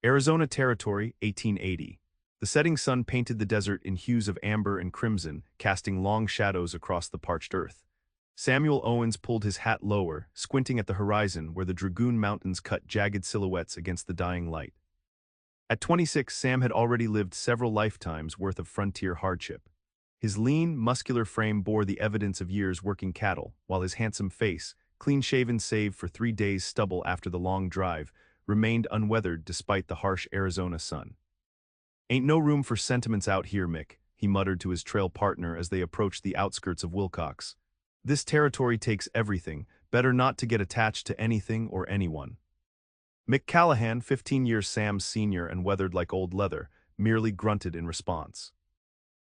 Arizona Territory, 1880. The setting sun painted the desert in hues of amber and crimson, casting long shadows across the parched earth. Samuel Owens pulled his hat lower, squinting at the horizon where the Dragoon Mountains cut jagged silhouettes against the dying light. At 26, Sam had already lived several lifetimes worth of frontier hardship. His lean, muscular frame bore the evidence of years working cattle, while his handsome face, clean-shaven save for 3 days' stubble after the long drive, remained unweathered despite the harsh Arizona sun. "Ain't no room for sentiments out here, Mick," he muttered to his trail partner as they approached the outskirts of Wilcox. "This territory takes everything, better not to get attached to anything or anyone." Mick Callahan, 15 years Sam's senior and weathered like old leather, merely grunted in response.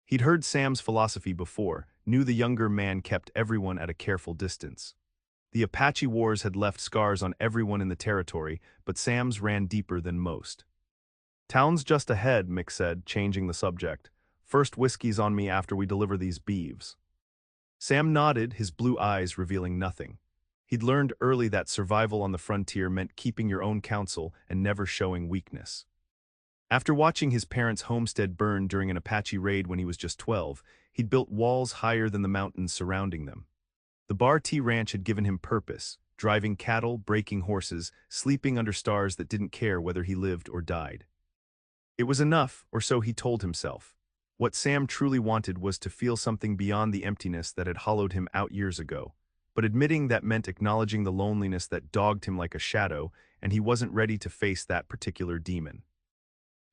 He'd heard Sam's philosophy before, knew the younger man kept everyone at a careful distance. The Apache Wars had left scars on everyone in the territory, but Sam's ran deeper than most. "Town's just ahead," Mick said, changing the subject. "First whiskey's on me after we deliver these beeves." Sam nodded, his blue eyes revealing nothing. He'd learned early that survival on the frontier meant keeping your own counsel and never showing weakness. After watching his parents' homestead burn during an Apache raid when he was just 12, he'd built walls higher than the mountains surrounding them. The Bar T Ranch had given him purpose, driving cattle, breaking horses, sleeping under stars that didn't care whether he lived or died. It was enough, or so he told himself. What Sam truly wanted was to feel something beyond the emptiness that had hollowed him out years ago. But admitting that meant acknowledging the loneliness that dogged him like a shadow, and he wasn't ready to face that particular demon.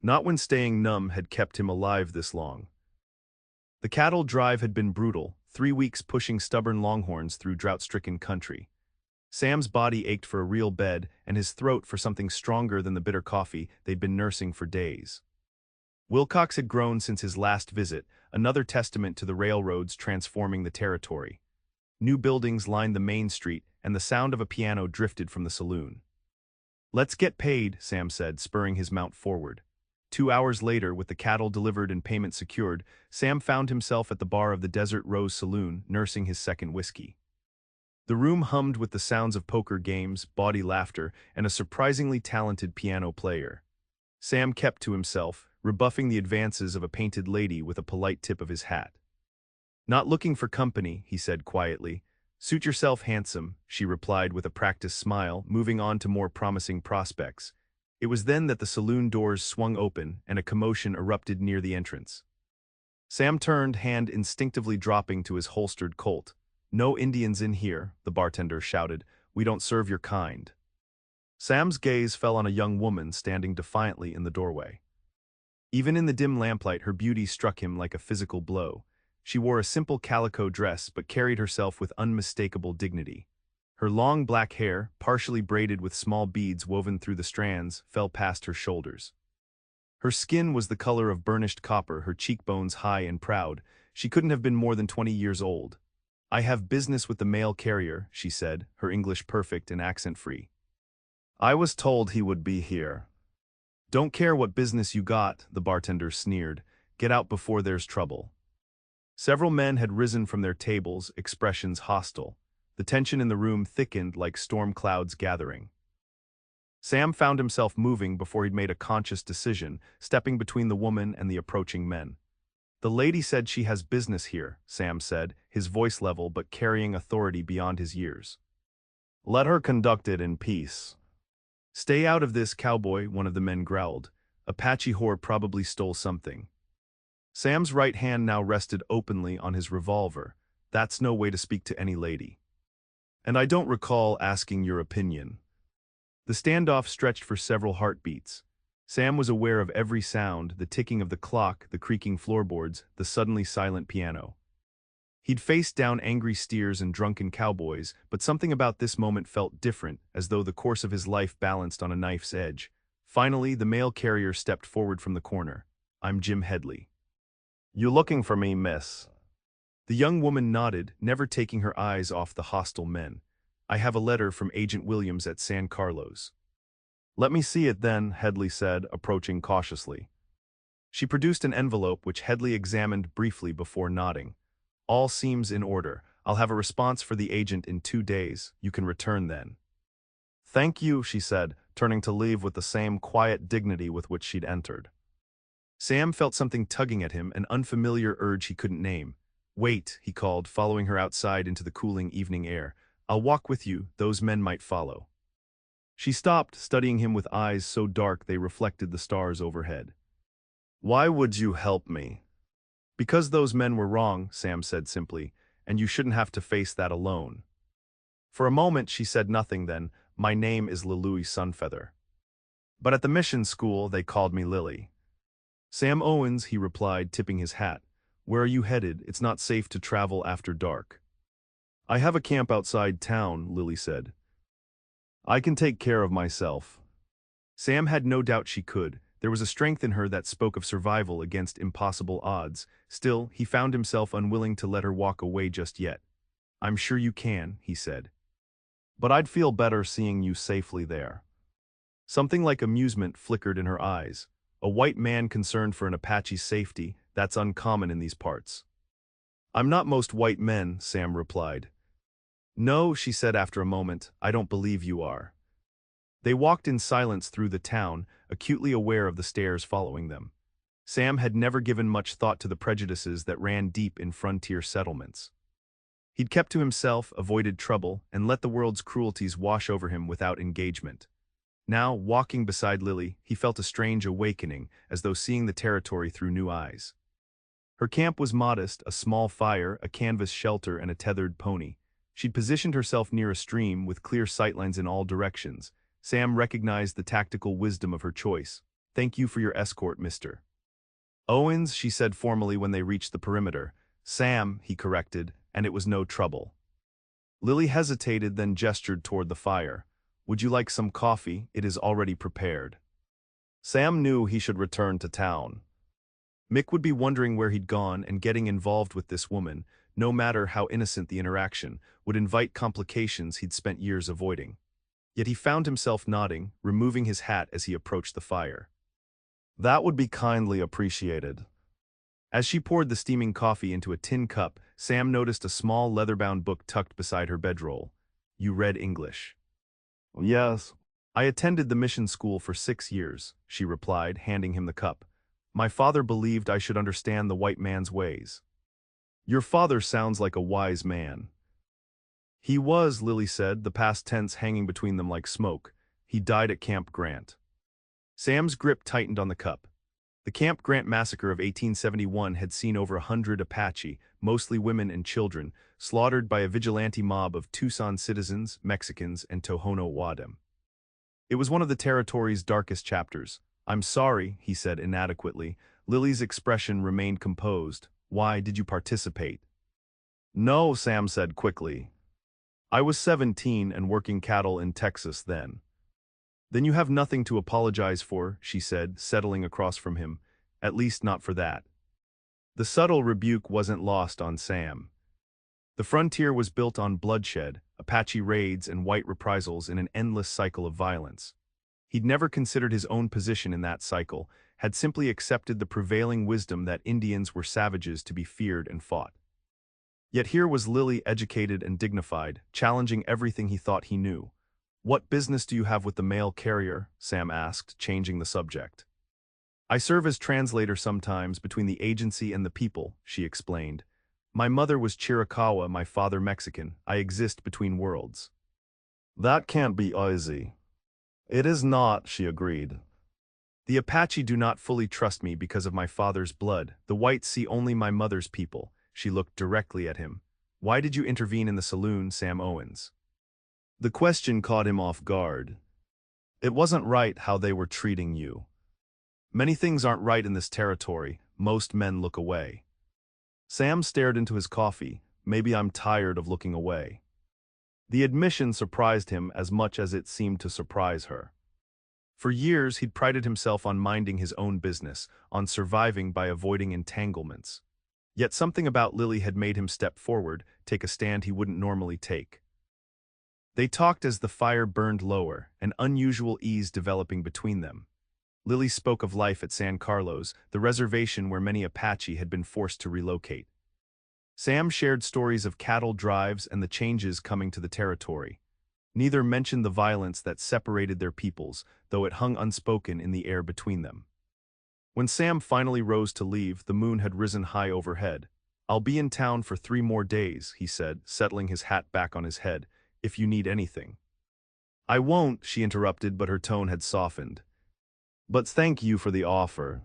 Not when staying numb had kept him alive this long. The cattle drive had been brutal, 3 weeks pushing stubborn longhorns through drought-stricken country. Sam's body ached for a real bed, and his throat for something stronger than the bitter coffee they'd been nursing for days. Wilcox had grown since his last visit, another testament to the railroads transforming the territory. New buildings lined the main street, and the sound of a piano drifted from the saloon. "Let's get paid," Sam said, spurring his mount forward. 2 hours later, with the cattle delivered and payment secured, Sam found himself at the bar of the Desert Rose Saloon, nursing his second whiskey. The room hummed with the sounds of poker games, bawdy laughter, and a surprisingly talented piano player. Sam kept to himself, rebuffing the advances of a painted lady with a polite tip of his hat. "Not looking for company," he said quietly. "Suit yourself, handsome," she replied with a practiced smile, moving on to more promising prospects. It was then that the saloon doors swung open and a commotion erupted near the entrance. Sam turned, hand instinctively dropping to his holstered Colt. "No Indians in here," the bartender shouted. "We don't serve your kind." Sam's gaze fell on a young woman standing defiantly in the doorway. Even in the dim lamplight, her beauty struck him like a physical blow. She wore a simple calico dress but carried herself with unmistakable dignity. Her long black hair, partially braided with small beads woven through the strands, fell past her shoulders. Her skin was the color of burnished copper, her cheekbones high and proud. She couldn't have been more than 20 years old. "I have business with the mail carrier," she said, her English perfect and accent-free. "I was told he would be here." "Don't care what business you got," the bartender sneered. "Get out before there's trouble." Several men had risen from their tables, expressions hostile. The tension in the room thickened like storm clouds gathering. Sam found himself moving before he'd made a conscious decision, stepping between the woman and the approaching men. "The lady said she has business here," Sam said, his voice level but carrying authority beyond his years. "Let her conduct it in peace." "Stay out of this, cowboy," one of the men growled. "Apache whore probably stole something." Sam's right hand now rested openly on his revolver. "That's no way to speak to any lady. And I don't recall asking your opinion." The standoff stretched for several heartbeats. Sam was aware of every sound, the ticking of the clock, the creaking floorboards, the suddenly silent piano. He'd faced down angry steers and drunken cowboys, but something about this moment felt different, as though the course of his life balanced on a knife's edge. Finally, the mail carrier stepped forward from the corner. "I'm Jim Headley." "You looking for me, miss?" The young woman nodded, never taking her eyes off the hostile men. "I have a letter from Agent Williams at San Carlos." "Let me see it then," Headley said, approaching cautiously. She produced an envelope which Headley examined briefly before nodding. "All seems in order. I'll have a response for the agent in 2 days. You can return then." Thank you, she said, turning to leave with the same quiet dignity with which she'd entered. Sam felt something tugging at him, an unfamiliar urge he couldn't name. Wait, he called, following her outside into the cooling evening air. I'll walk with you, those men might follow. She stopped, studying him with eyes so dark they reflected the stars overhead. Why would you help me? Because those men were wrong, Sam said simply, and you shouldn't have to face that alone. For a moment she said nothing then. My name is Liluye Sunfeather. But at the mission school they called me Lily. Sam Owens, he replied, tipping his hat. Where are you headed? It's not safe to travel after dark. I have a camp outside town, Lily said. I can take care of myself. Sam had no doubt she could. There was a strength in her that spoke of survival against impossible odds. Still, he found himself unwilling to let her walk away just yet. I'm sure you can, he said. But I'd feel better seeing you safely there. Something like amusement flickered in her eyes. A white man concerned for an Apache's safety, that's uncommon in these parts. I'm not most white men, Sam replied. No, she said after a moment, I don't believe you are. They walked in silence through the town, acutely aware of the stares following them. Sam had never given much thought to the prejudices that ran deep in frontier settlements. He'd kept to himself, avoided trouble, and let the world's cruelties wash over him without engagement. Now, walking beside Lily, he felt a strange awakening, as though seeing the territory through new eyes. Her camp was modest, a small fire, a canvas shelter, and a tethered pony. She'd positioned herself near a stream with clear sightlines in all directions. Sam recognized the tactical wisdom of her choice. Thank you for your escort, mister. Owens, she said formally when they reached the perimeter. Sam, he corrected, and it was no trouble. Lily hesitated, then gestured toward the fire. Would you like some coffee? It is already prepared. Sam knew he should return to town. Mick would be wondering where he'd gone, and getting involved with this woman, no matter how innocent the interaction, would invite complications he'd spent years avoiding. Yet he found himself nodding, removing his hat as he approached the fire. That would be kindly appreciated. As she poured the steaming coffee into a tin cup, Sam noticed a small leather-bound book tucked beside her bedroll. You read English? Yes. I attended the mission school for 6 years, she replied, handing him the cup. My father believed I should understand the white man's ways. Your father sounds like a wise man. He was, Lily said, the past tense hanging between them like smoke. He died at Camp Grant. Sam's grip tightened on the cup. The Camp Grant massacre of 1871 had seen over 100 Apache, mostly women and children, slaughtered by a vigilante mob of Tucson citizens, Mexicans, and Tohono O'odham. It was one of the territory's darkest chapters. I'm sorry, he said inadequately. Lily's expression remained composed. Why did you participate? No, Sam said quickly. I was 17 and working cattle in Texas then. Then you have nothing to apologize for, she said, settling across from him. At least not for that. The subtle rebuke wasn't lost on Sam. The frontier was built on bloodshed, Apache raids, and white reprisals in an endless cycle of violence. He'd never considered his own position in that cycle, had simply accepted the prevailing wisdom that Indians were savages to be feared and fought. Yet here was Lily, educated and dignified, challenging everything he thought he knew. What business do you have with the mail carrier? Sam asked, changing the subject. I serve as translator sometimes between the agency and the people, she explained. My mother was Chiricahua, my father Mexican. I exist between worlds. That can't be easy. It is not, she agreed. The Apache do not fully trust me because of my father's blood. The whites see only my mother's people. She looked directly at him. Why did you intervene in the saloon, Sam Owens? The question caught him off guard. It wasn't right how they were treating you. Many things aren't right in this territory. Most men look away. Sam stared into his coffee. Maybe I'm tired of looking away. The admission surprised him as much as it seemed to surprise her. For years, he'd prided himself on minding his own business, on surviving by avoiding entanglements. Yet something about Lily had made him step forward, take a stand he wouldn't normally take. They talked as the fire burned lower, an unusual ease developing between them. Lily spoke of life at San Carlos, the reservation where many Apache had been forced to relocate. Sam shared stories of cattle drives and the changes coming to the territory. Neither mentioned the violence that separated their peoples, though it hung unspoken in the air between them. When Sam finally rose to leave, the moon had risen high overhead. "I'll be in town for 3 more days," he said, settling his hat back on his head, "if you need anything." "I won't," she interrupted, but her tone had softened. "But thank you for the offer."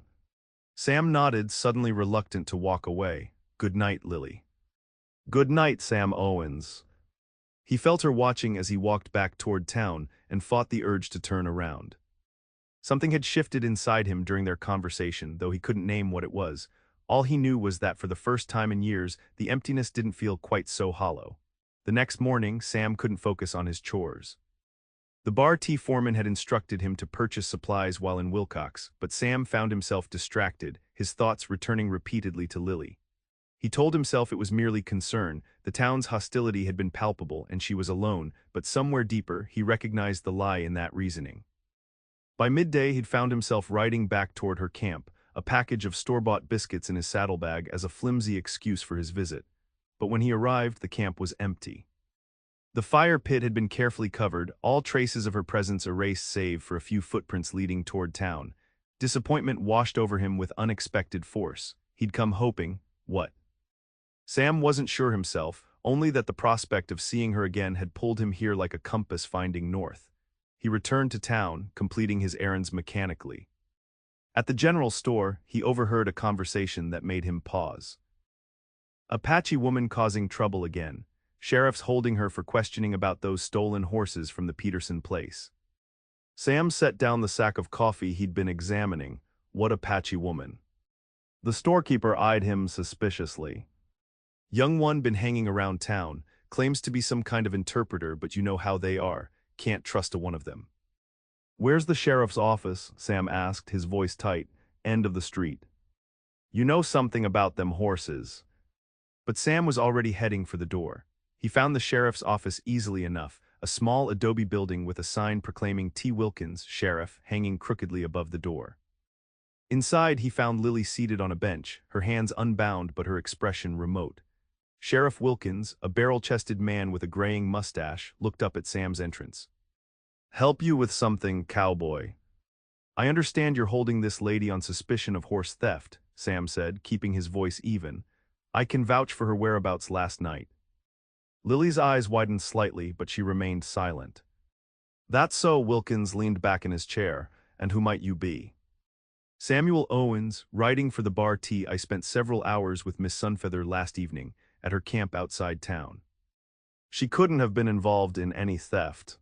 Sam nodded, suddenly reluctant to walk away. "Good night, Lily." "Good night, Sam Owens." He felt her watching as he walked back toward town and fought the urge to turn around. Something had shifted inside him during their conversation, though he couldn't name what it was. All he knew was that for the first time in years, the emptiness didn't feel quite so hollow. The next morning, Sam couldn't focus on his chores. The bar tea foreman had instructed him to purchase supplies while in Wilcox, but Sam found himself distracted, his thoughts returning repeatedly to Lily. He told himself it was merely concern. The town's hostility had been palpable and she was alone, but somewhere deeper, he recognized the lie in that reasoning. By midday, he'd found himself riding back toward her camp, a package of store-bought biscuits in his saddlebag as a flimsy excuse for his visit. But when he arrived, the camp was empty. The fire pit had been carefully covered, all traces of her presence erased save for a few footprints leading toward town. Disappointment washed over him with unexpected force. He'd come hoping, what? Sam wasn't sure himself, only that the prospect of seeing her again had pulled him here like a compass finding north. He returned to town, completing his errands mechanically. At the general store, he overheard a conversation that made him pause. Apache woman causing trouble again. Sheriffs holding her for questioning about those stolen horses from the Peterson place. Sam set down the sack of coffee he'd been examining. What Apache woman? The storekeeper eyed him suspiciously. Young one been hanging around town, claims to be some kind of interpreter, but you know how they are, can't trust a one of them. Where's the sheriff's office? Sam asked, his voice tight. End of the street. You know something about them horses. But Sam was already heading for the door. He found the sheriff's office easily enough, a small adobe building with a sign proclaiming T. Wilkins, Sheriff, hanging crookedly above the door. Inside, he found Lily seated on a bench, her hands unbound but her expression remote. Sheriff Wilkins, a barrel-chested man with a graying mustache, looked up at Sam's entrance. Help you with something, Cowboy. I understand you're holding this lady on suspicion of horse theft, Sam said, keeping his voice even. I can vouch for her whereabouts last night. Lily's eyes widened slightly, but she remained silent. That's so, Wilkins leaned back in his chair. And who might you be? Samuel Owens, writing for the bar tea. I spent several hours with Miss Sunfeather last evening, at her camp outside town. She couldn't have been involved in any theft.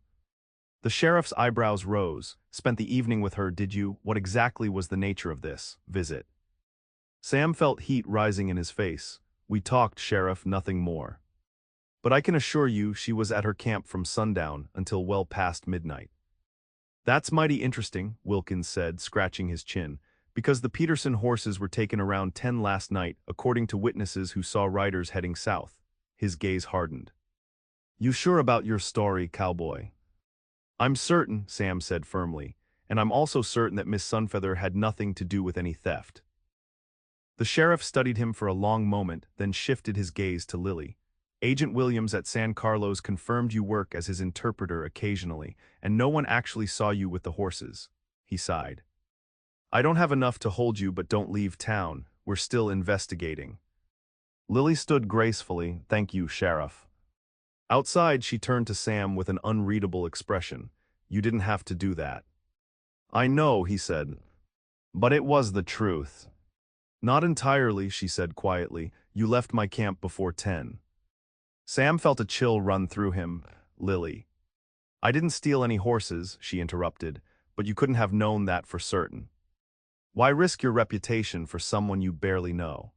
The sheriff's eyebrows rose. Spent the evening with her, did you? What exactly was the nature of this visit? Sam felt heat rising in his face. We talked, Sheriff, nothing more. But I can assure you she was at her camp from sundown until well past midnight. That's mighty interesting, Wilkins said, scratching his chin, because the Peterson horses were taken around 10 last night, according to witnesses who saw riders heading south. His gaze hardened. You sure about your story, Cowboy? I'm certain, Sam said firmly, and I'm also certain that Miss Sunfeather had nothing to do with any theft. The sheriff studied him for a long moment, then shifted his gaze to Lily. Agent Williams at San Carlos confirmed you work as his interpreter occasionally, and no one actually saw you with the horses. He sighed. I don't have enough to hold you, but don't leave town. We're still investigating. Lily stood gracefully. Thank you, Sheriff. Outside, she turned to Sam with an unreadable expression. You didn't have to do that. I know, he said. But it was the truth. Not entirely, she said quietly. You left my camp before 10. Sam felt a chill run through him. Lily. I didn't steal any horses, she interrupted, but you couldn't have known that for certain. Why risk your reputation for someone you barely know?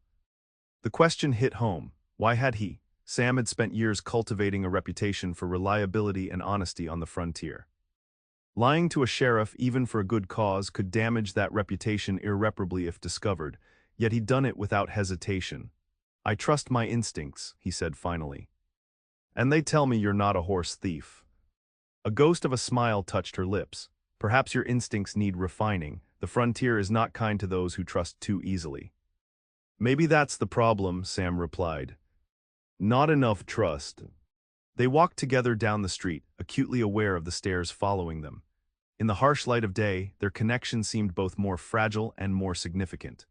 The question hit home. Why had he? Sam had spent years cultivating a reputation for reliability and honesty on the frontier. Lying to a sheriff, even for a good cause, could damage that reputation irreparably if discovered, yet he'd done it without hesitation. I trust my instincts, he said finally. And they tell me you're not a horse thief. A ghost of a smile touched her lips. Perhaps your instincts need refining. The frontier is not kind to those who trust too easily. Maybe that's the problem, Sam replied. Not enough trust. They walked together down the street, acutely aware of the stairs following them. In the harsh light of day, their connection seemed both more fragile and more significant.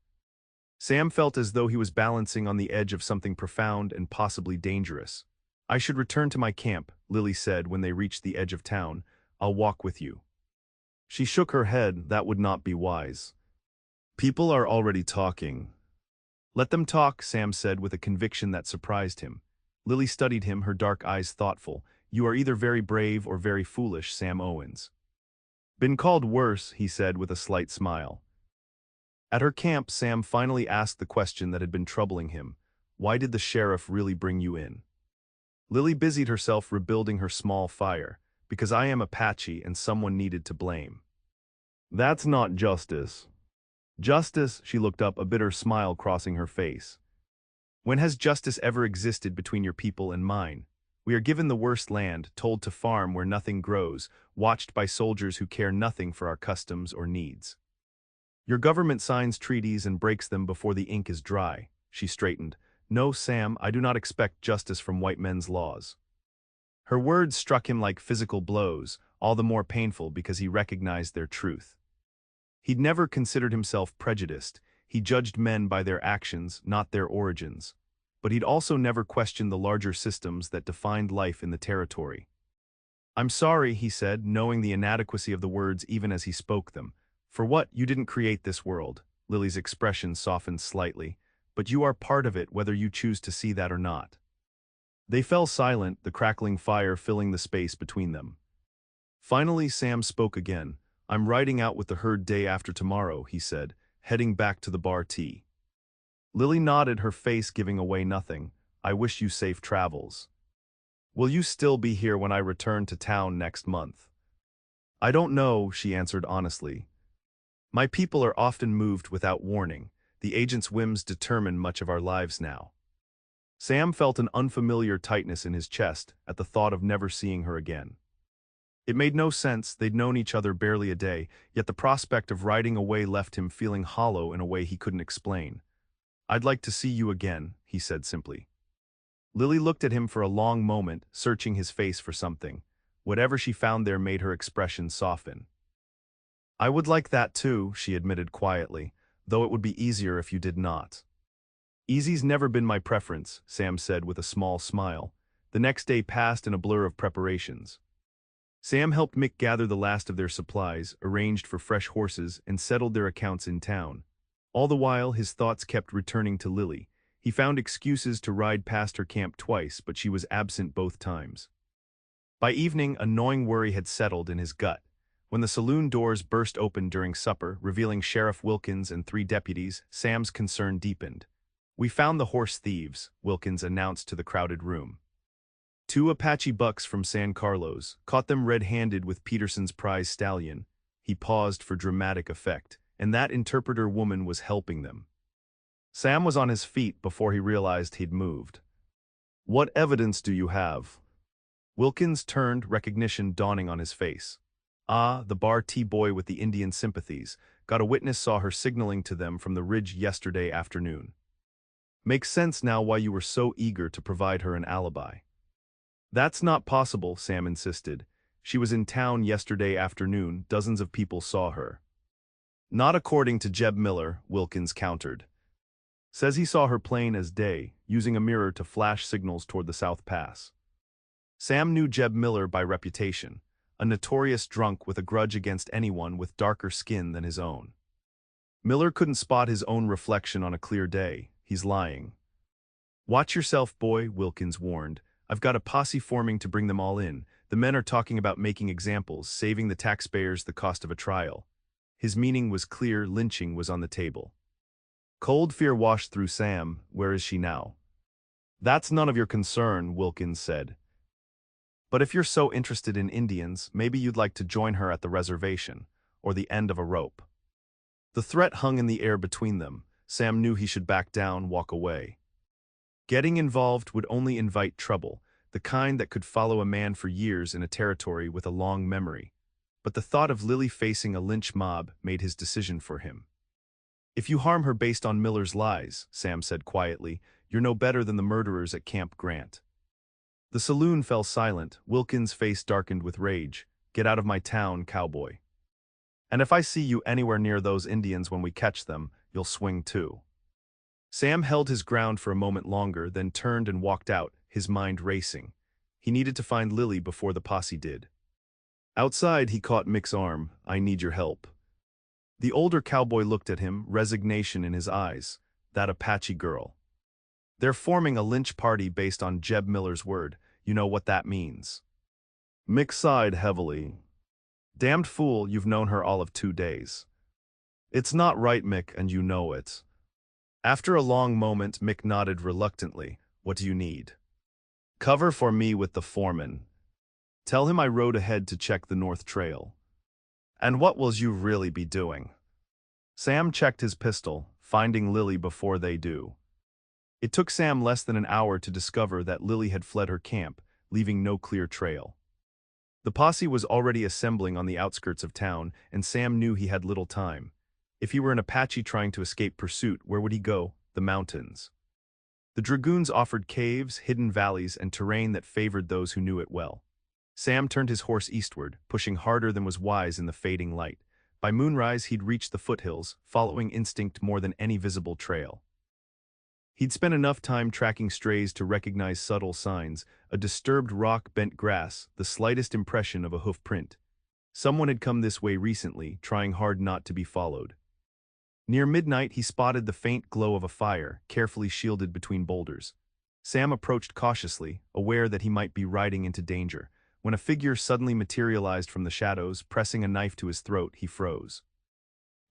Sam felt as though he was balancing on the edge of something profound and possibly dangerous. "I should return to my camp," Lily said when they reached the edge of town. "I'll walk with you." She shook her head. "That would not be wise. People are already talking." "Let them talk," Sam said with a conviction that surprised him. Lily studied him, her dark eyes thoughtful. "You are either very brave or very foolish, Sam Owens." "Been called worse," he said with a slight smile. At her camp, Sam finally asked the question that had been troubling him. "Why did the sheriff really bring you in?" Lily busied herself rebuilding her small fire. "Because I am Apache and someone needed to blame." "That's not justice." "Justice?" She looked up, a bitter smile crossing her face. "When has justice ever existed between your people and mine? We are given the worst land, told to farm where nothing grows, watched by soldiers who care nothing for our customs or needs. Your government signs treaties and breaks them before the ink is dry." She straightened. "No, Sam, I do not expect justice from white men's laws." Her words struck him like physical blows, all the more painful because he recognized their truth. He'd never considered himself prejudiced. He judged men by their actions, not their origins. But he'd also never questioned the larger systems that defined life in the territory. "I'm sorry," he said, knowing the inadequacy of the words even as he spoke them. "For what? You didn't create this world." Lily's expression softened slightly. "But you are part of it, whether you choose to see that or not." They fell silent, the crackling fire filling the space between them. Finally, Sam spoke again. "I'm riding out with the herd day after tomorrow," he said, heading back to the bar tea. Lily nodded, her face giving away nothing. "I wish you safe travels." "Will you still be here when I return to town next month?" "I don't know," she answered honestly. "My people are often moved without warning. The agent's whims determine much of our lives now." Sam felt an unfamiliar tightness in his chest at the thought of never seeing her again. It made no sense, they'd known each other barely a day, yet the prospect of riding away left him feeling hollow in a way he couldn't explain. "I'd like to see you again," he said simply. Lily looked at him for a long moment, searching his face for something. Whatever she found there made her expression soften. "I would like that too," she admitted quietly, "though it would be easier if you did not." "Easy's never been my preference," Sam said with a small smile. The next day passed in a blur of preparations. Sam helped Mick gather the last of their supplies, arranged for fresh horses, and settled their accounts in town. All the while, his thoughts kept returning to Lily. He found excuses to ride past her camp twice, but she was absent both times. By evening, a gnawing worry had settled in his gut. When the saloon doors burst open during supper, revealing Sheriff Wilkins and 3 deputies, Sam's concern deepened. "We found the horse thieves," Wilkins announced to the crowded room. 2 Apache bucks from San Carlos, caught them red-handed with Peterson's prize stallion." He paused for dramatic effect, "and that interpreter woman was helping them." Sam was on his feet before he realized he'd moved. "What evidence do you have?" Wilkins turned, recognition dawning on his face. "Ah, the bar tea boy with the Indian sympathies. Got a witness, saw her signaling to them from the ridge yesterday afternoon." "Makes sense now why you were so eager to provide her an alibi." "That's not possible," Sam insisted. "She was in town yesterday afternoon, dozens of people saw her." "Not according to Jeb Miller," Wilkins countered. "Says he saw her plain as day, using a mirror to flash signals toward the South Pass." Sam knew Jeb Miller by reputation, a notorious drunk with a grudge against anyone with darker skin than his own. Miller couldn't spot his own reflection on a clear day. He's lying. "Watch yourself, boy," Wilkins warned. "I've got a posse forming to bring them all in. The men are talking about making examples, saving the taxpayers the cost of a trial." His meaning was clear, lynching was on the table. Cold fear washed through Sam. Where is she now? "That's none of your concern," Wilkins said. "But if you're so interested in Indians, maybe you'd like to join her at the reservation, or the end of a rope." The threat hung in the air between them. Sam knew he should back down, walk away. Getting involved would only invite trouble, the kind that could follow a man for years in a territory with a long memory. But the thought of Lily facing a lynch mob made his decision for him. "If you harm her based on Miller's lies," Sam said quietly, "you're no better than the murderers at Camp Grant." The saloon fell silent. Wilkins' face darkened with rage. "Get out of my town, cowboy. And if I see you anywhere near those Indians when we catch them, you'll swing too." Sam held his ground for a moment longer, then turned and walked out, his mind racing. He needed to find Lily before the posse did. Outside, he caught Mick's arm. "I need your help." The older cowboy looked at him, resignation in his eyes. "That Apache girl. They're forming a lynch party based on Jeb Miller's word. You know what that means." Mick sighed heavily. "Damned fool, you've known her all of 2 days. It's not right, Mick, and you know it." After a long moment, Mick nodded reluctantly. "What do you need?" "Cover for me with the foreman. Tell him I rode ahead to check the North Trail." "And what will you really be doing?" Sam checked his pistol, finding Lily before they do. It took Sam less than an hour to discover that Lily had fled her camp, leaving no clear trail. The posse was already assembling on the outskirts of town, and Sam knew he had little time. If he were an Apache trying to escape pursuit, where would he go? The mountains. The dragoons offered caves, hidden valleys, and terrain that favored those who knew it well. Sam turned his horse eastward, pushing harder than was wise in the fading light. By moonrise, he'd reached the foothills, following instinct more than any visible trail. He'd spent enough time tracking strays to recognize subtle signs: a disturbed rock, bent grass, the slightest impression of a hoof print. Someone had come this way recently, trying hard not to be followed. Near midnight, he spotted the faint glow of a fire, carefully shielded between boulders. Sam approached cautiously, aware that he might be riding into danger. When a figure suddenly materialized from the shadows, pressing a knife to his throat, he froze.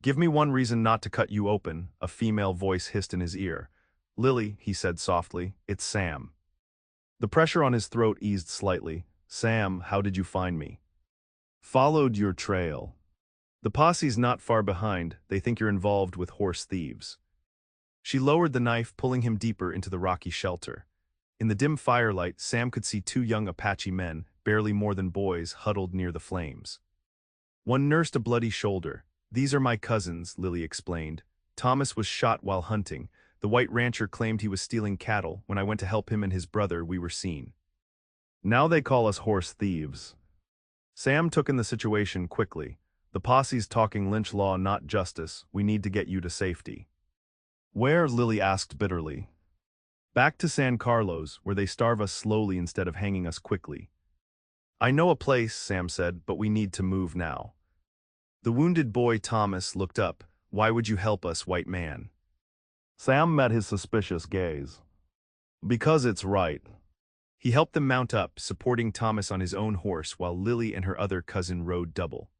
"Give me one reason not to cut you open," a female voice hissed in his ear. "Lily," he said softly, "it's Sam." The pressure on his throat eased slightly. "Sam, how did you find me?" "Followed your trail. The posse's not far behind. They think you're involved with horse thieves." She lowered the knife, pulling him deeper into the rocky shelter. In the dim firelight, Sam could see two young Apache men, barely more than boys, huddled near the flames. One nursed a bloody shoulder. "These are my cousins," Lily explained. "Thomas was shot while hunting. The white rancher claimed he was stealing cattle. When I went to help him and his brother, we were seen. Now they call us horse thieves." Sam took in the situation quickly. "The posse's talking lynch law, not justice. We need to get you to safety." "Where?" Lily asked bitterly. "Back to San Carlos, where they starve us slowly instead of hanging us quickly." "I know a place," Sam said, "but we need to move now." The wounded boy Thomas looked up. "Why would you help us, white man?" Sam met his suspicious gaze. "Because it's right." He helped them mount up, supporting Thomas on his own horse while Lily and her other cousin rode double.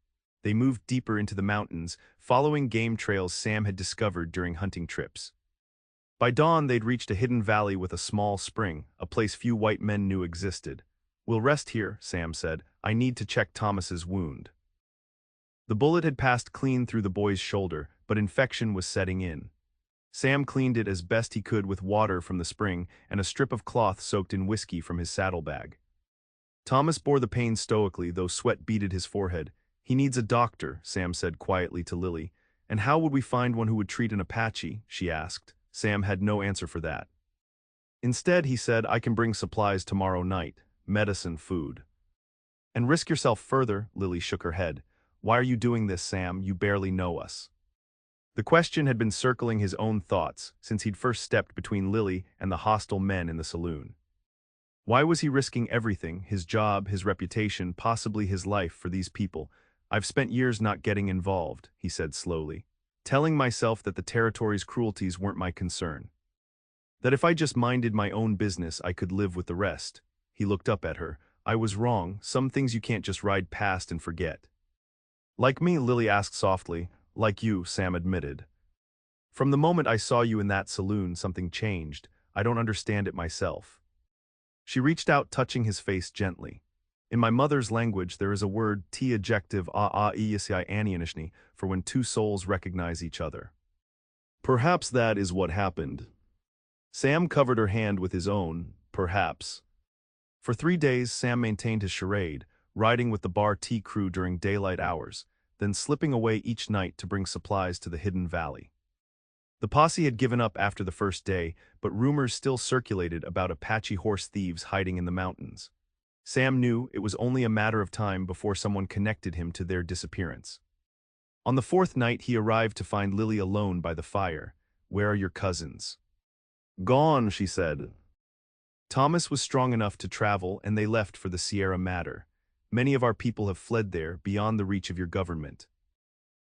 They moved deeper into the mountains, following game trails Sam had discovered during hunting trips. By dawn, they'd reached a hidden valley with a small spring, a place few white men knew existed. "We'll rest here," Sam said. "I need to check Thomas's wound." The bullet had passed clean through the boy's shoulder, but infection was setting in. Sam cleaned it as best he could with water from the spring and a strip of cloth soaked in whiskey from his saddlebag. Thomas bore the pain stoically, though sweat beaded his forehead. "He needs a doctor," Sam said quietly to Lily. "And how would we find one who would treat an Apache?" she asked. Sam had no answer for that. Instead, he said, "I can bring supplies tomorrow night. Medicine, food." "And risk yourself further," Lily shook her head. "Why are you doing this, Sam? You barely know us." The question had been circling his own thoughts since he'd first stepped between Lily and the hostile men in the saloon. Why was he risking everything, his job, his reputation, possibly his life, for these people? "I've spent years not getting involved," he said slowly, "telling myself that the territory's cruelties weren't my concern. That if I just minded my own business, I could live with the rest." He looked up at her. "I was wrong. Some things you can't just ride past and forget." "Like me?" Lily asked softly. "Like you," Sam admitted. "From the moment I saw you in that saloon, something changed. I don't understand it myself." She reached out, touching his face gently. "In my mother's language, there is a word, t adjective a for when two souls recognize each other. Perhaps that is what happened." Sam covered her hand with his own. "Perhaps." For 3 days, Sam maintained his charade, riding with the Bar T crew during daylight hours, then slipping away each night to bring supplies to the hidden valley. The posse had given up after the first day, but rumors still circulated about Apache horse thieves hiding in the mountains. Sam knew it was only a matter of time before someone connected him to their disappearance. On the fourth night, he arrived to find Lily alone by the fire. "Where are your cousins?" "Gone," she said. Thomas was strong enough to travel, and they left for the Sierra Madre. "Many of our people have fled there, beyond the reach of your government."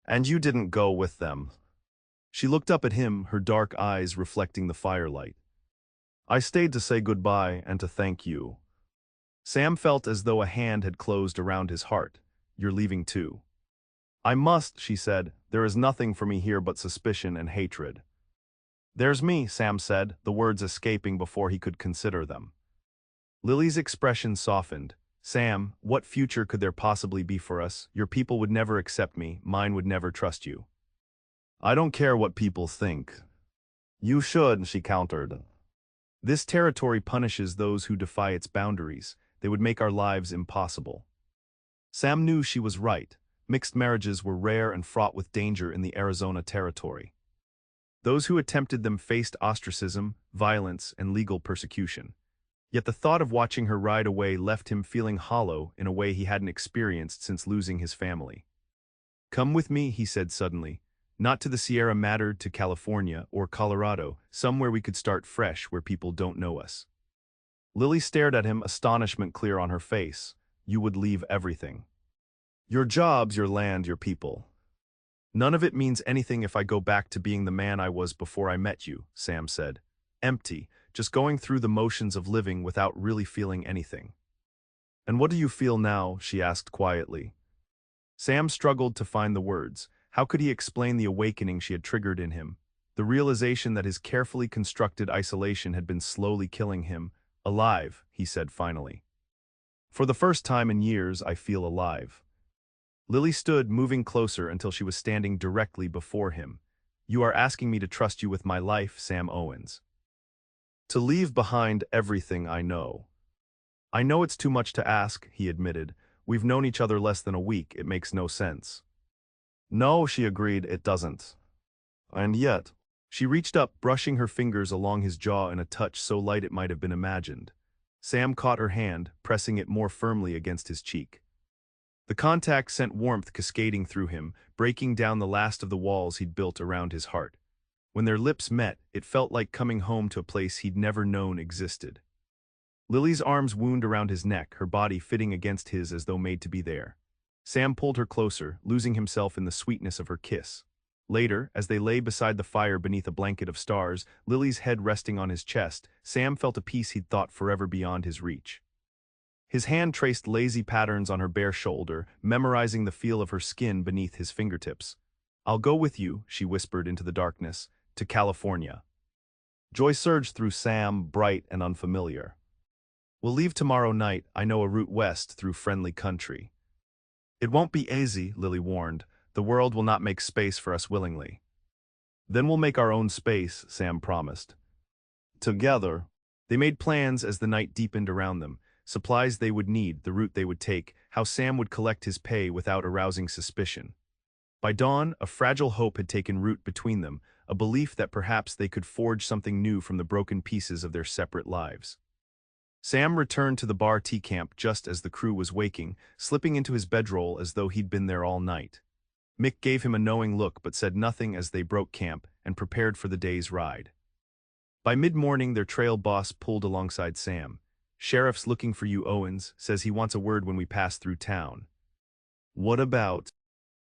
"And you didn't go with them?" She looked up at him, her dark eyes reflecting the firelight. "I stayed to say goodbye and to thank you." Sam felt as though a hand had closed around his heart. "You're leaving too?" "I must," she said. "There is nothing for me here but suspicion and hatred." "There's me," Sam said, the words escaping before he could consider them. Lily's expression softened. "Sam, what future could there possibly be for us? Your people would never accept me, mine would never trust you." "I don't care what people think." "You should," she countered. "This territory punishes those who defy its boundaries. They would make our lives impossible." Sam knew she was right. Mixed marriages were rare and fraught with danger in the Arizona territory. Those who attempted them faced ostracism, violence, and legal persecution. Yet the thought of watching her ride away left him feeling hollow in a way he hadn't experienced since losing his family. "Come with me," he said suddenly. "Not to the Sierra Madre, to California or Colorado, somewhere we could start fresh where people don't know us." Lily stared at him, astonishment clear on her face. "You would leave everything." "Your jobs, your land, your people." "None of it means anything if I go back to being the man I was before I met you," Sam said. "Empty, just going through the motions of living without really feeling anything." "And what do you feel now?" she asked quietly. Sam struggled to find the words. How could he explain the awakening she had triggered in him? The realization that his carefully constructed isolation had been slowly killing him. "Alive," he said finally. "For the first time in years, I feel alive." Lily stood, moving closer until she was standing directly before him. "You are asking me to trust you with my life, Sam Owens. To leave behind everything I know." "I know it's too much to ask," he admitted. "We've known each other less than a week, it makes no sense." "No," she agreed, "it doesn't. And yet—" She reached up, brushing her fingers along his jaw in a touch so light it might have been imagined. Sam caught her hand, pressing it more firmly against his cheek. The contact sent warmth cascading through him, breaking down the last of the walls he'd built around his heart. When their lips met, it felt like coming home to a place he'd never known existed. Lily's arms wound around his neck, her body fitting against his as though made to be there. Sam pulled her closer, losing himself in the sweetness of her kiss. Later, as they lay beside the fire beneath a blanket of stars, Lily's head resting on his chest, Sam felt a peace he'd thought forever beyond his reach. His hand traced lazy patterns on her bare shoulder, memorizing the feel of her skin beneath his fingertips. "I'll go with you," she whispered into the darkness, "to California." Joy surged through Sam, bright and unfamiliar. "We'll leave tomorrow night. I know a route west through friendly country." "It won't be easy," Lily warned. "The world will not make space for us willingly." "Then we'll make our own space," Sam promised. Together, they made plans as the night deepened around them. Supplies they would need, the route they would take, how Sam would collect his pay without arousing suspicion. By dawn, a fragile hope had taken root between them, a belief that perhaps they could forge something new from the broken pieces of their separate lives. Sam returned to the bar tea camp just as the crew was waking, slipping into his bedroll as though he'd been there all night. Mick gave him a knowing look but said nothing as they broke camp and prepared for the day's ride. By mid-morning, their trail boss pulled alongside Sam. "Sheriff's looking for you, Owens. Says he wants a word when we pass through town." "What about?"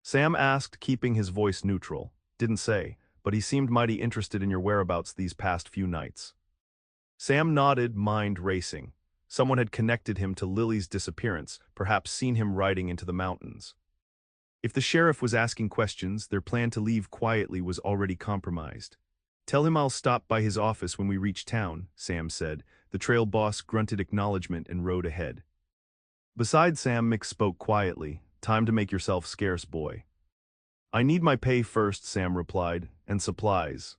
Sam asked, keeping his voice neutral. "Didn't say, but he seemed mighty interested in your whereabouts these past few nights." Sam nodded, mind racing. Someone had connected him to Lily's disappearance, perhaps seen him riding into the mountains. If the sheriff was asking questions, their plan to leave quietly was already compromised. "Tell him I'll stop by his office when we reach town," Sam said. The trail boss grunted acknowledgement and rode ahead. Beside Sam, Mick spoke quietly. "Time to make yourself scarce, boy." "I need my pay first," Sam replied, "and supplies."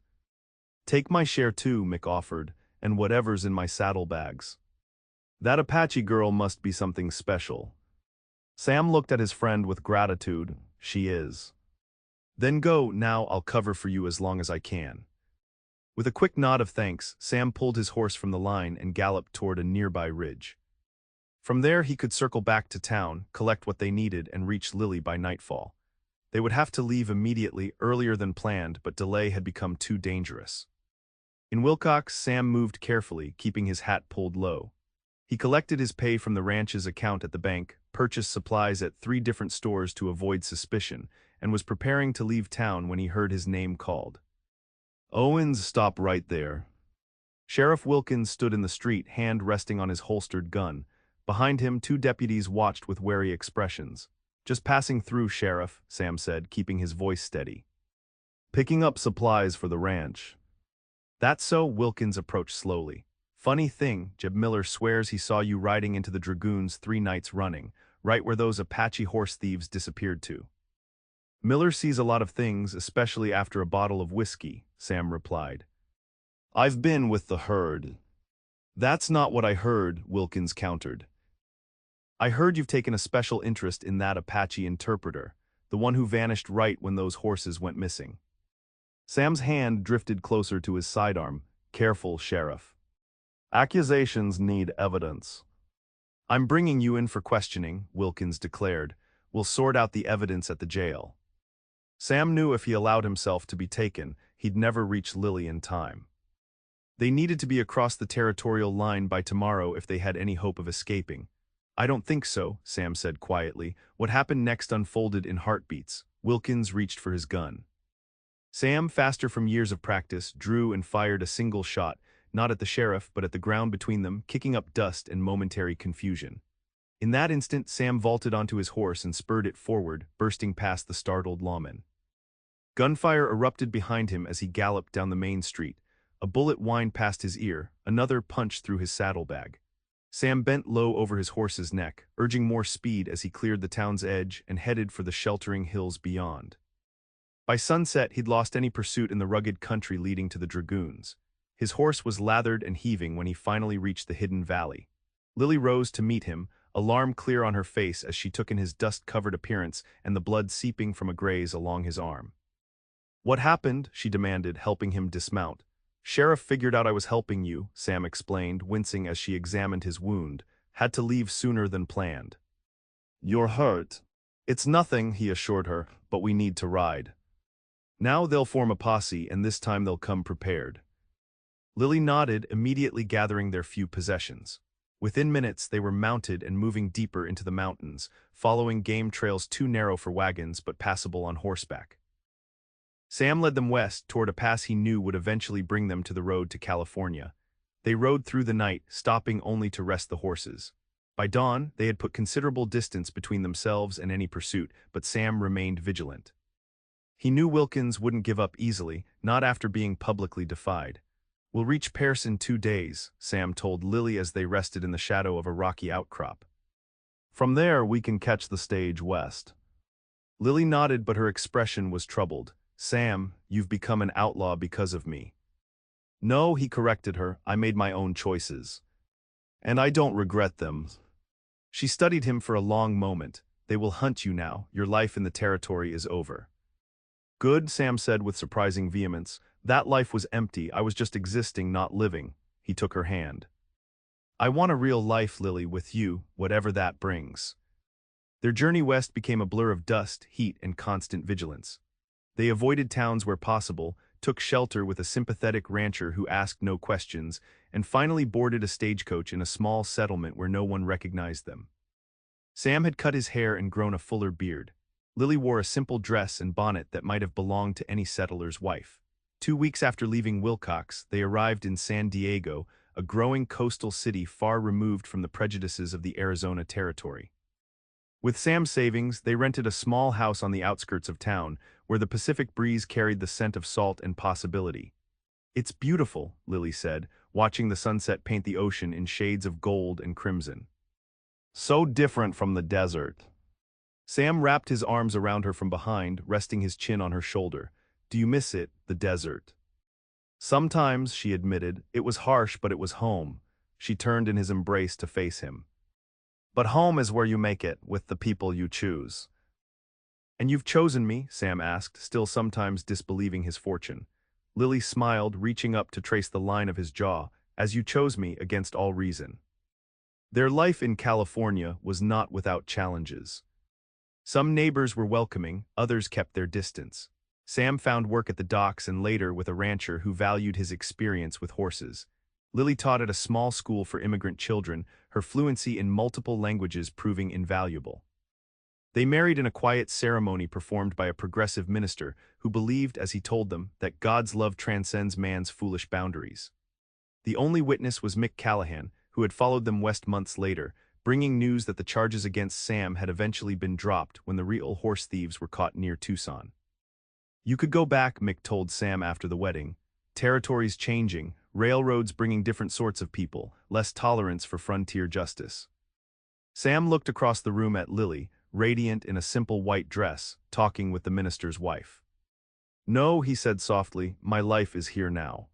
"Take my share too," Mick offered, "and whatever's in my saddlebags." "That Apache girl must be something special." Sam looked at his friend with gratitude. "She is." Then go, now I'll cover for you as long as I can. With a quick nod of thanks, Sam pulled his horse from the line and galloped toward a nearby ridge. From there he could circle back to town, collect what they needed, and reach Lily by nightfall. They would have to leave immediately, earlier than planned, but delay had become too dangerous. In Wilcox, Sam moved carefully, keeping his hat pulled low. He collected his pay from the ranch's account at the bank, purchased supplies at 3 different stores to avoid suspicion, and was preparing to leave town when he heard his name called. Owens, stop right there. Sheriff Wilkins stood in the street, hand resting on his holstered gun. Behind him, 2 deputies watched with wary expressions. Just passing through, Sheriff, Sam said, keeping his voice steady. Picking up supplies for the ranch. That's so, Wilkins approached slowly. Funny thing, Jeb Miller swears he saw you riding into the Dragoons 3 nights running, right where those Apache horse thieves disappeared to. Miller sees a lot of things, especially after a bottle of whiskey, Sam replied. I've been with the herd. That's not what I heard, Wilkins countered. I heard you've taken a special interest in that Apache interpreter, the one who vanished right when those horses went missing. Sam's hand drifted closer to his sidearm. Careful, Sheriff. Accusations need evidence. I'm bringing you in for questioning, Wilkins declared. We'll sort out the evidence at the jail. Sam knew if he allowed himself to be taken, he'd never reach Lily in time. They needed to be across the territorial line by tomorrow if they had any hope of escaping. I don't think so, Sam said quietly. What happened next unfolded in heartbeats. Wilkins reached for his gun. Sam, faster from years of practice, drew and fired a single shot, not at the sheriff but at the ground between them, kicking up dust and momentary confusion. In that instant, Sam vaulted onto his horse and spurred it forward, bursting past the startled lawman. Gunfire erupted behind him as he galloped down the main street. A bullet whined past his ear, another punched through his saddlebag. Sam bent low over his horse's neck, urging more speed as he cleared the town's edge and headed for the sheltering hills beyond. By sunset, he'd lost any pursuit in the rugged country leading to the Dragoons. His horse was lathered and heaving when he finally reached the hidden valley. Lily rose to meet him, alarm clear on her face as she took in his dust-covered appearance and the blood seeping from a graze along his arm. What happened? She demanded, helping him dismount. Sheriff figured out I was helping you, Sam explained, wincing as she examined his wound. Had to leave sooner than planned. You're hurt. It's nothing, he assured her, but we need to ride. Now they'll form a posse, and this time they'll come prepared. Lily nodded, immediately gathering their few possessions. Within minutes, they were mounted and moving deeper into the mountains, following game trails too narrow for wagons but passable on horseback. Sam led them west toward a pass he knew would eventually bring them to the road to California. They rode through the night, stopping only to rest the horses. By dawn, they had put considerable distance between themselves and any pursuit, but Sam remained vigilant. He knew Wilkins wouldn't give up easily, not after being publicly defied. We'll reach Pierce in 2 days, Sam told Lily as they rested in the shadow of a rocky outcrop. From there, we can catch the stage west. Lily nodded, but her expression was troubled. Sam, you've become an outlaw because of me. No, he corrected her, I made my own choices. And I don't regret them. She studied him for a long moment. They will hunt you now, your life in the territory is over. Good, Sam said with surprising vehemence. That life was empty, I was just existing, not living. He took her hand. I want a real life, Lily, with you, whatever that brings. Their journey west became a blur of dust, heat, and constant vigilance. They avoided towns where possible, took shelter with a sympathetic rancher who asked no questions, and finally boarded a stagecoach in a small settlement where no one recognized them. Sam had cut his hair and grown a fuller beard. Lily wore a simple dress and bonnet that might have belonged to any settler's wife. 2 weeks after leaving Wilcox, they arrived in San Diego, a growing coastal city far removed from the prejudices of the Arizona Territory. With Sam's savings, they rented a small house on the outskirts of town, where the Pacific breeze carried the scent of salt and possibility. It's beautiful, Lily said, watching the sunset paint the ocean in shades of gold and crimson. So different from the desert. Sam wrapped his arms around her from behind, resting his chin on her shoulder. Do you miss it, the desert? Sometimes, she admitted. It was harsh, but it was home. She turned in his embrace to face him. But home is where you make it, with the people you choose. And you've chosen me? Sam asked, still sometimes disbelieving his fortune. Lily smiled, reaching up to trace the line of his jaw, as you chose me against all reason. Their life in California was not without challenges. Some neighbors were welcoming, others kept their distance. Sam found work at the docks and later with a rancher who valued his experience with horses. Lily taught at a small school for immigrant children, her fluency in multiple languages proving invaluable. They married in a quiet ceremony performed by a progressive minister who believed, as he told them, that God's love transcends man's foolish boundaries. The only witness was Mick Callahan, who had followed them west months later, bringing news that the charges against Sam had eventually been dropped when the real horse thieves were caught near Tucson. You could go back, Mick told Sam after the wedding. Territories changing, railroads bringing different sorts of people, less tolerance for frontier justice. Sam looked across the room at Lily, radiant in a simple white dress, talking with the minister's wife. No, he said softly, my life is here now.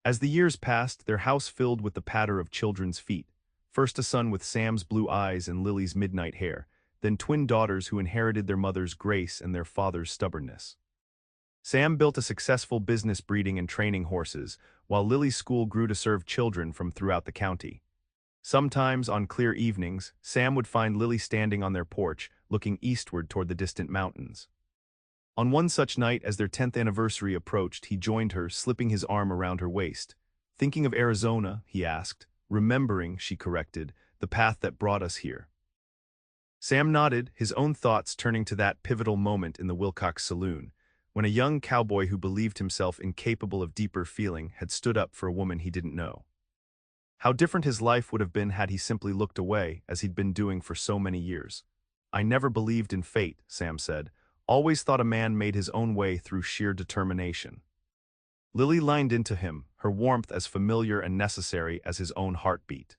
As the years passed, their house filled with the patter of children's feet. First a son with Sam's blue eyes and Lily's midnight hair, then twin daughters who inherited their mother's grace and their father's stubbornness. Sam built a successful business breeding and training horses, while Lily's school grew to serve children from throughout the county. Sometimes, on clear evenings, Sam would find Lily standing on their porch, looking eastward toward the distant mountains. On one such night, as their 10th anniversary approached, he joined her, slipping his arm around her waist. Thinking of Arizona, he asked. Remembering, she corrected, the path that brought us here. Sam nodded, his own thoughts turning to that pivotal moment in the Wilcox saloon, when a young cowboy who believed himself incapable of deeper feeling had stood up for a woman he didn't know. How different his life would have been had he simply looked away, as he'd been doing for so many years. I never believed in fate, Sam said. Always thought a man made his own way through sheer determination. Lily leaned into him, her warmth as familiar and necessary as his own heartbeat.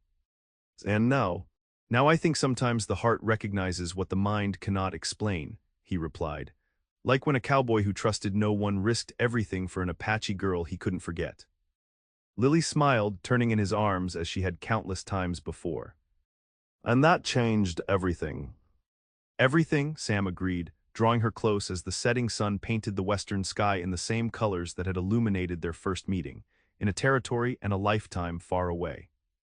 And now I think sometimes the heart recognizes what the mind cannot explain, he replied. Like when a cowboy who trusted no one risked everything for an Apache girl he couldn't forget. Lily smiled, turning in his arms as she had countless times before. And that changed everything. Everything, Sam agreed, drawing her close as the setting sun painted the western sky in the same colors that had illuminated their first meeting, in a territory and a lifetime far away.